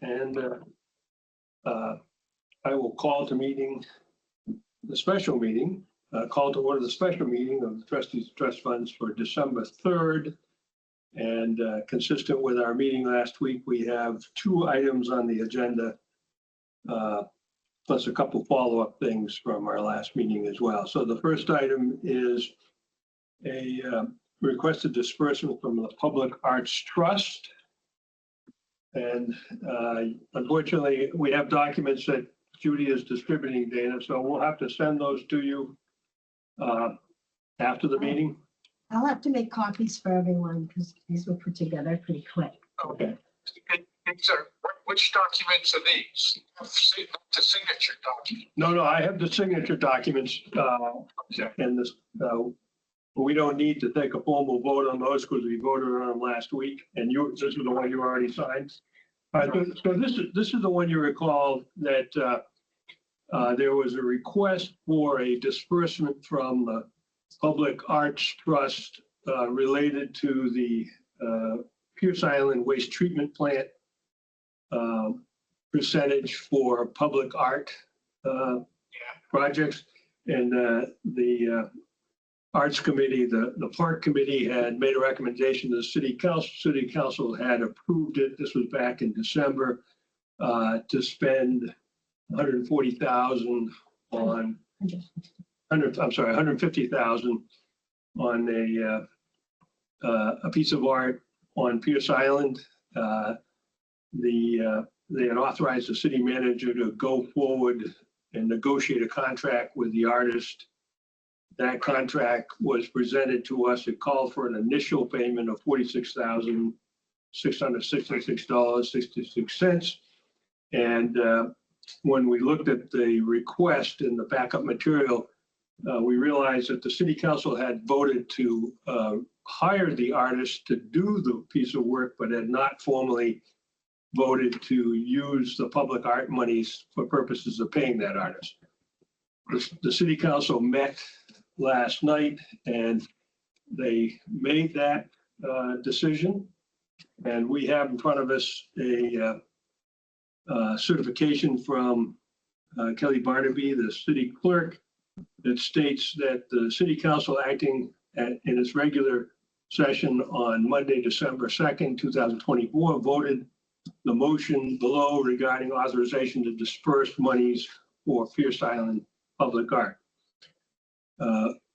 and I will call to meeting, the special meeting, call to order the special meeting of the trustees of trust funds for December 3rd. And consistent with our meeting last week, we have 2 items on the agenda, plus a couple follow-up things from our last meeting as well. So the first item is a requested disbursement from the Public Arts Trust. And unfortunately, we have documents that Judy is distributing, Dana, so we'll have to send those to you after the meeting. I'll have to make copies for everyone because these were put together pretty quick. Okay. Which documents are these? The signature document. No, I have the signature documents, and this, we don't need to take a formal vote on those because we voted on them last week, and this is the one you already signed. So this is the one you recall that there was a request for a disbursement from the Public Arts Trust related to the Pierce Island Waste Treatment Plant percentage for public art projects. And the Arts Committee, the Park Committee had made a recommendation to the City Council. City Council had approved it. This was back in December to spend $140,000 on $150,000 on a piece of art on Pierce Island. They had authorized the city manager to go forward and negotiate a contract with the artist. That contract was presented to us. It called for an initial payment of $46,666.66. And when we looked at the request in the backup material, we realized that the city council had voted to hire the artist to do the piece of work, but had not formally voted to use the public art monies for purposes of paying that artist. The city council met last night and they made that decision. And we have in front of us a certification from Kelly Barnaby, the city clerk, that states that the city council acting in its regular session on Monday, December 2nd, 2024, voted the motion below regarding authorization to disperse monies for Pierce Island public art.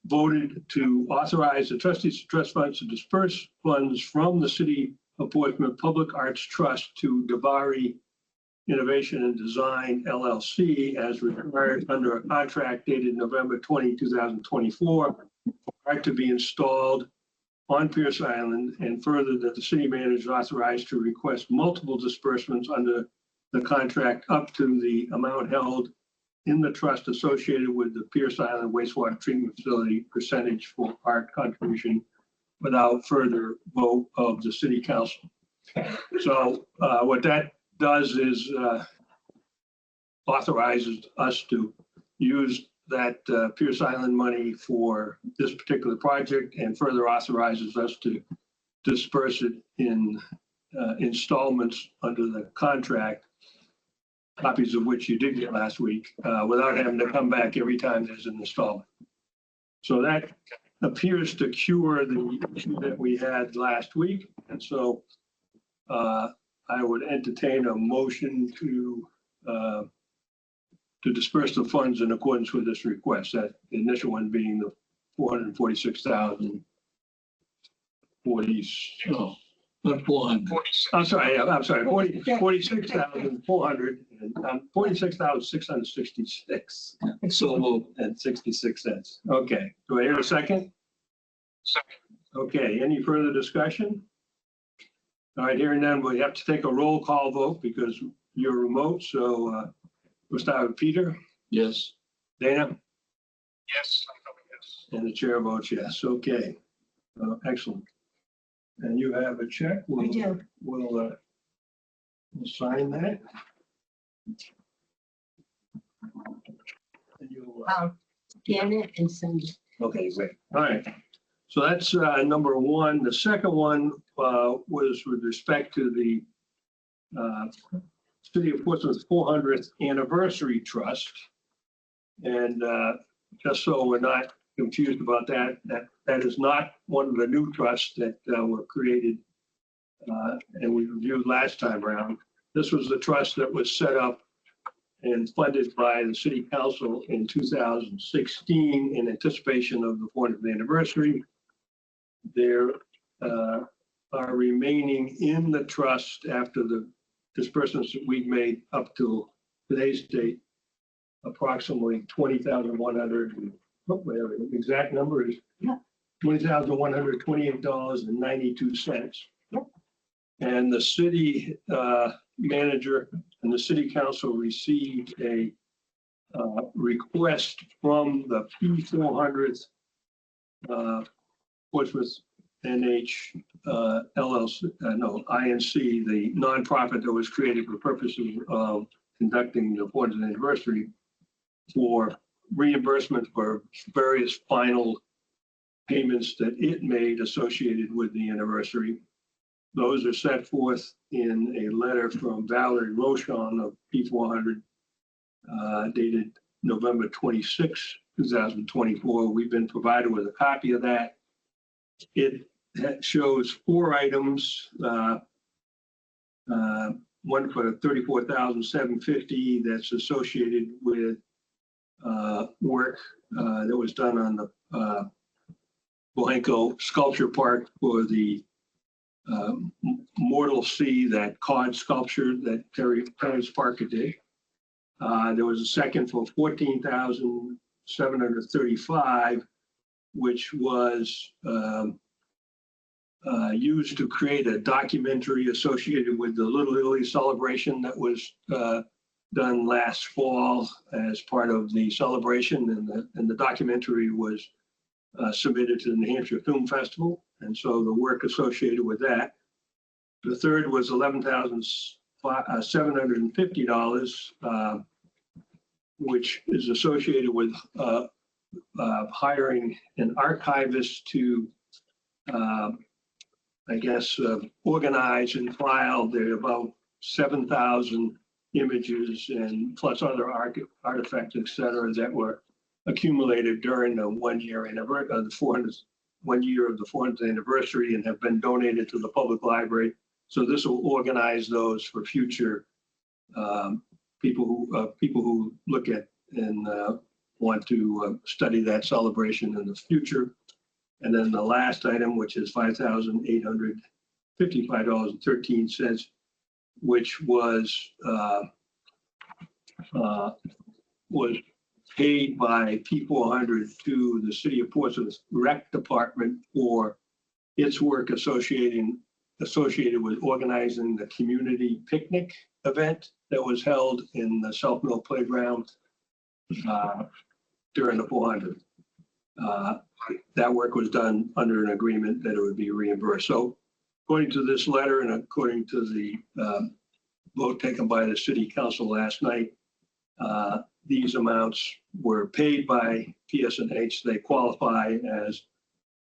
Voted to authorize the trustees of trust funds to disperse funds from the City of Portsmouth Public Arts Trust to Davari Innovation and Design LLC as required under a contract dated November 20, 2024, art to be installed on Pierce Island, and further that the city manager is authorized to request multiple disbursements under the contract up to the amount held in the trust associated with the Pierce Island wastewater treatment facility percentage for art contribution without further vote of the city council. So what that does is authorizes us to use that Pierce Island money for this particular project, and further authorizes us to disperse it in installments under the contract, copies of which you did get last week, without having to come back every time there's an installment. So that appears to cure the issue that we had last week. And so I would entertain a motion to disperse the funds in accordance with this request. That the initial one being the 446,000. 46,666. I'm sorry, 46,400 and 46,666. So moved. And 66 cents. Okay, do I hear a second? Second. Okay, any further discussion? All right, hearing none, we have to take a roll call vote because you're remote. So we'll start with Peter. Yes. Dana? Yes. I vote yes. And the chair votes yes. Okay, excellent. And you have a check? I do. We'll sign that. And you'll, I'll scan it and send it. okay, great. All right. So that's number one. The second one was with respect to the City of Portsmouth 400th Anniversary Trust. And just so we're not confused about that, that is not one of the new trusts that were created and we reviewed last time around. This was the trust that was set up and funded by the City Council in 2016 in anticipation of the 400th anniversary. There are remaining in the trust after the disbursements that we've made up to today's date, approximately 20,100, whatever the exact number is. Yeah. $20,128.92. Yep. And the city manager and the city council received a request from the P400th Portsmouth NH LLC, INC, the nonprofit that was created for purposes of conducting the 400th anniversary, for reimbursement for various final payments that it made associated with the anniversary. Those are set forth in a letter from Valerie Rochon of P400 dated November 26, 2024. We've been provided with a copy of that. It shows 4 items, one for $34,750 that's associated with work that was done on the Blanco Sculpture Park for the Mortal Sea, that cod sculpture that Terrence Parker did. There was a second for $14,735, which was used to create a documentary associated with the Little Italy celebration that was done last fall as part of the celebration, and the documentary was submitted to the New Hampshire Film Festival, and so the work associated with that. The third was $11,750, which is associated with hiring an archivist to, organize and file the about 7,000 images and plus other artifacts, et cetera, that were accumulated during the 1 year anniversary of the 400th, 1 year of the 400th anniversary, and have been donated to the public library. So this will organize those for future people who look at and want to study that celebration in the future. And then the last item, which is $5,855.13, which was paid by P400 to the City of Portsmouth Rec Department for its work associated with organizing the community picnic event that was held in the South Mill Playground during the 400. That work was done under an agreement that it would be reimbursed. So according to this letter and according to the vote taken by the City Council last night, these amounts were paid by PSNH. They qualify as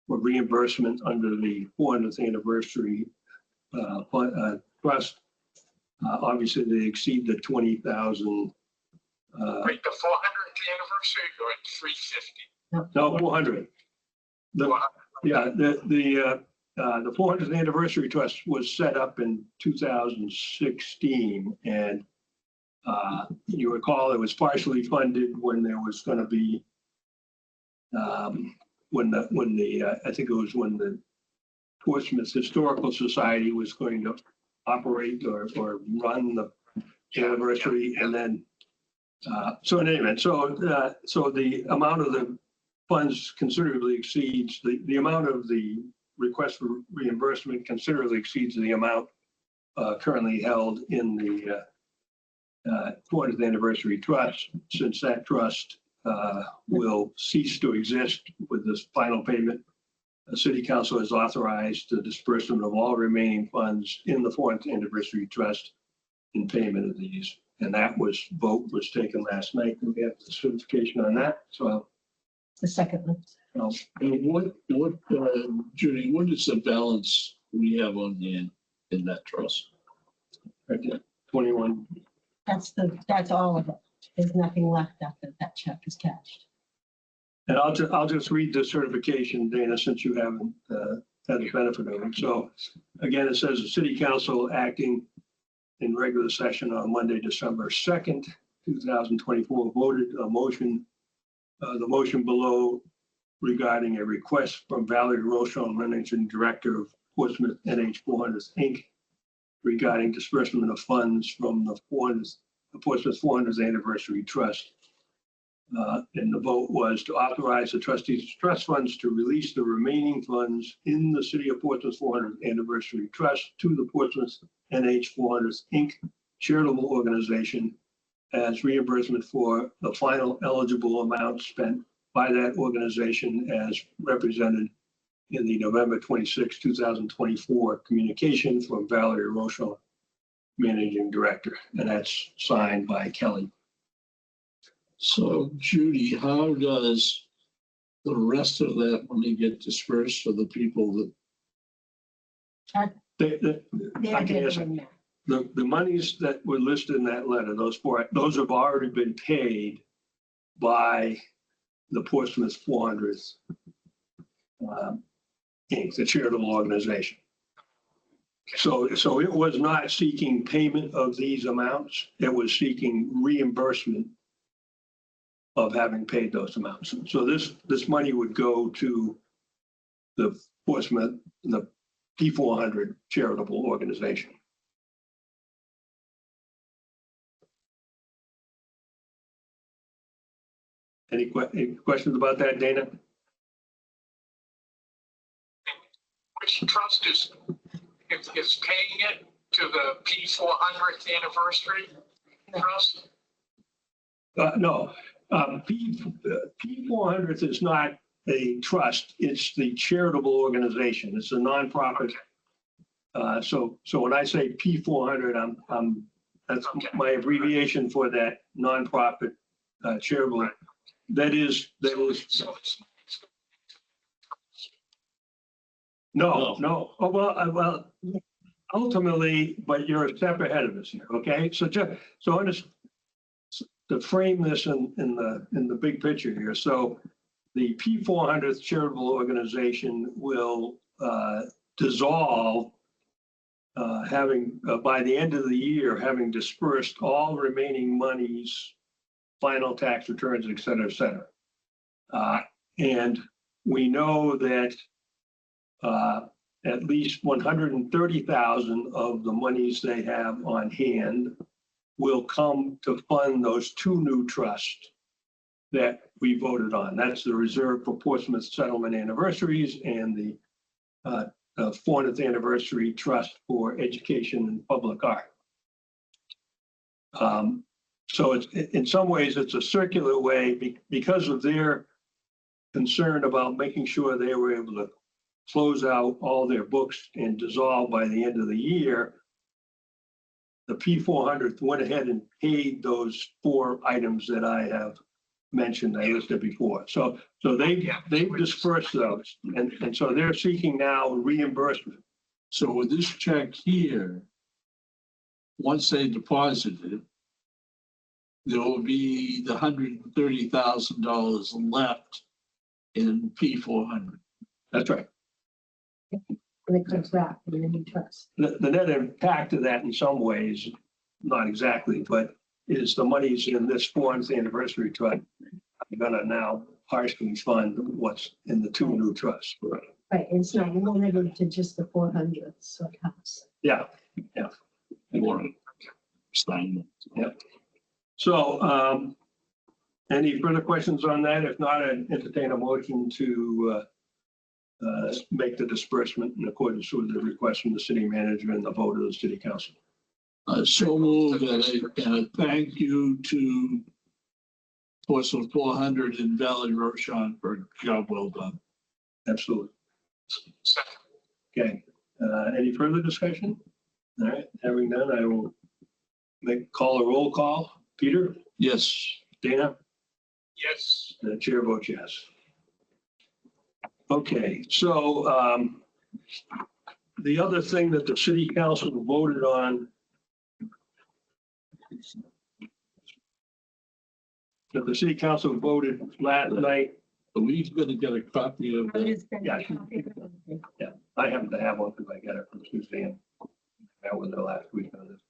for reimbursement under the 400th anniversary trust. Obviously, they exceed the 20,000. Wait, the 400th anniversary or at 350? No, 400. The 400th anniversary trust was set up in 2016, and you recall it was partially funded when there was going to be I think it was when the Portsmouth Historical Society was going to operate or run the anniversary, and then so in any event, so the amount of the funds considerably exceeds the amount of the request for reimbursement considerably exceeds the amount currently held in the 400th anniversary trust, since that trust will cease to exist with this final payment. The City Council has authorized the disbursement of all remaining funds in the 400th anniversary trust in payment of these. And that vote was taken last night, and we have the certification on that. So The second one. And what, Judy, what is the balance we have on hand in that trust? right there, 21. That's all of it. There's nothing left after that check is cashed. And I'll just read the certification, Dana, since you haven't had the benefit of it. So again, it says the city council acting in regular session on Monday, December 2nd, 2024, voted a motion, the motion below regarding a request from Valerie Rochon, Managing Director of Portsmouth NH 400th Inc., regarding disbursement of funds from the Portsmouth 400th Anniversary Trust. And the vote was to authorize the trustees of trust funds to release the remaining funds in the City of Portsmouth 400th Anniversary Trust to the Portsmouth NH 400th Inc. charitable organization as reimbursement for the final eligible amount spent by that organization as represented in the November 26, 2024 communication from Valerie Rochon, Managing Director, and that's signed by Kelly. So Judy, how does the rest of that money get dispersed for the people that, They're I can answer. doing that. The monies that were listed in that letter, those have already been paid by the Portsmouth 400th Inc., the charitable organization. So it was not seeking payment of these amounts. It was seeking reimbursement of having paid those amounts. So this money would go to the Portsmouth, the P400 charitable organization. Any questions about that, Dana? Which trust is paying it to the P400th anniversary trust? No, P400 is not a trust. It's the charitable organization. It's a nonprofit. So when I say P400, that's my abbreviation for that nonprofit charitable. That is. So it's No. Oh, well, ultimately, but you're a step ahead of us here, okay? So to frame this in the big picture here, so the P400th charitable organization will dissolve, having by the end of the year, having dispersed all remaining monies, final tax returns, et cetera, et cetera. And we know that at least 130,000 of the monies they have on hand will come to fund those two new trusts that we voted on. That's the Reserve for Portsmouth Settlement Anniversaries and the 400th Anniversary Trust for Education and Public Art. So it's, in some ways, it's a circular way because of their concern about making sure they were able to close out all their books and dissolve by the end of the year. The P400 went ahead and paid those four items that I have mentioned, I listed before. So they've dispersed those, and so they're seeking now reimbursement. so with this check here, once they deposit it, there will be the $130,000 left in P400. That's right. And it comes back in the new trust. The net impact of that in some ways, not exactly, but is the monies in this 400th anniversary trust are gonna now partially fund what's in the two new trusts. Right, it's not limited to just the 400th, so it helps. Yeah. Or Steinman. So any further questions on that? If not, I'd entertain a motion to make the disbursement in accordance with the request from the city manager and the vote of the city council. So moved, and thank you to Portsmouth 400 and Valerie Rochon for a job well done. Absolutely. second. Okay. Any further discussion? All right, having none, I will call a roll call. Peter, Yes, Dana, Yes, the chair votes yes. Okay, so the other thing that the city council voted on that the city council voted last night. Are we gonna get a copy of I'm that? just gonna Yeah. copy it. I happen to have one because I got it from Suzanne. That was the last week on this.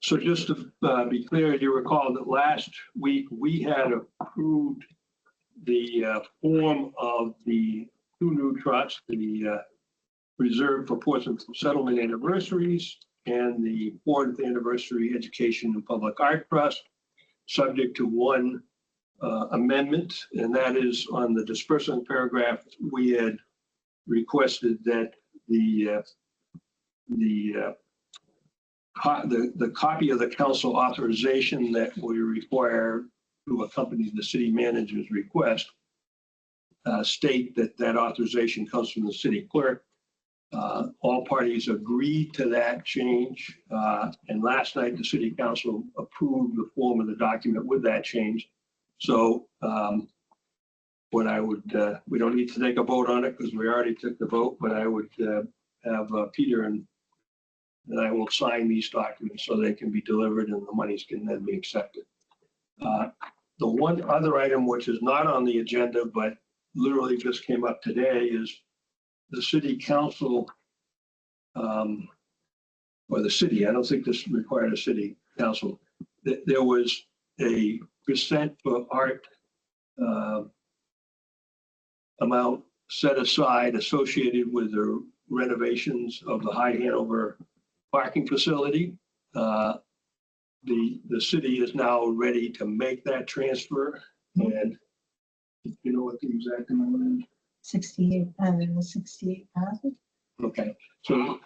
So just to be clear, you recall that last week we had approved the form of the two new trusts, the Reserve for Portsmouth Settlement Anniversaries and the 4th Anniversary Education and Public Art Trust, subject to one amendment, and that is on the disbursement paragraph. We had requested that the copy of the council authorization that we require to accompany the city manager's request state that that authorization comes from the city clerk. All parties agreed to that change. And last night, the city council approved the form of the document with that change. So what I would, we don't need to take a vote on it because we already took the vote, but I would have Peter and I will sign these documents so they can be delivered and the monies can then be accepted. The one other item which is not on the agenda, but literally just came up today is the city council, or the city, I don't think this required a city council. There was a percent for art amount set aside associated with the renovations of the High Hanover parking facility. The city is now ready to make that transfer, and you know what the exact amount is? 68,000. Okay, so,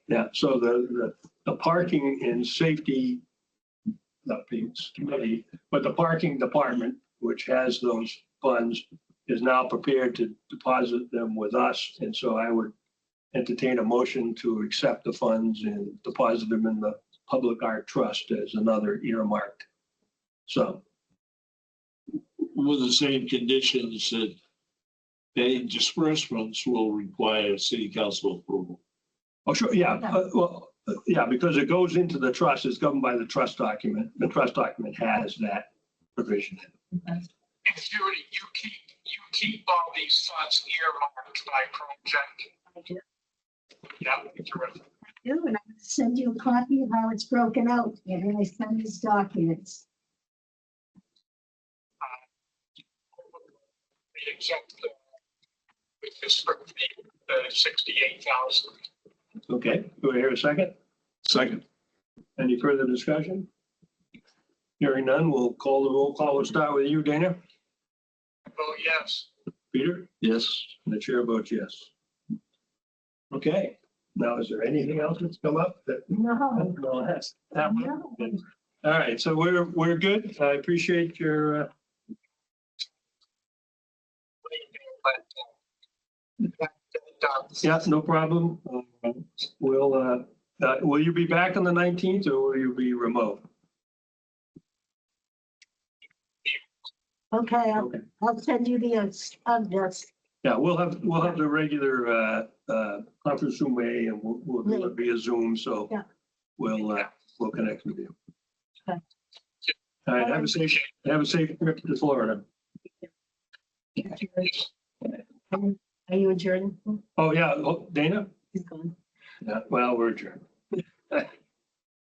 yeah, so the parking and safety, not the committee, but the parking department, which has those funds, is now prepared to deposit them with us. And so I would entertain a motion to accept the funds and deposit them in the Public Art Trust as another earmarked sum. With the same conditions that any disbursements will require city council approval. Oh, sure, yeah, yeah, because it goes into the trust, it's governed by the trust document. The trust document has that provision in it. And Judy, you keep all these funds earmarked by project. I do. Yeah, terrific. And I'm going to send you a copy of how it's broken out when I send these documents. Except with this for the 68,000. Okay, do I hear a second? Second. Any further discussion? Hearing none, we'll call the roll call. We'll start with you, Dana. Oh, yes. Peter? Yes. And the chair votes yes. Okay, now is there anything else that's come up that? No, No, that's that one. no. All right, so we're good. I appreciate your, yeah, no problem. Will you be back on the 19th or will you be remote? Okay, Okay. I'll send you the this. Yeah, we'll have the regular conference Zoom A and we'll do it via Zoom, so Yeah. we'll connect with you. Okay. All right, have a safe trip to Florida. Are you adjourned? Oh, yeah, Dana? He's gone. Yeah, well, we're adjourned.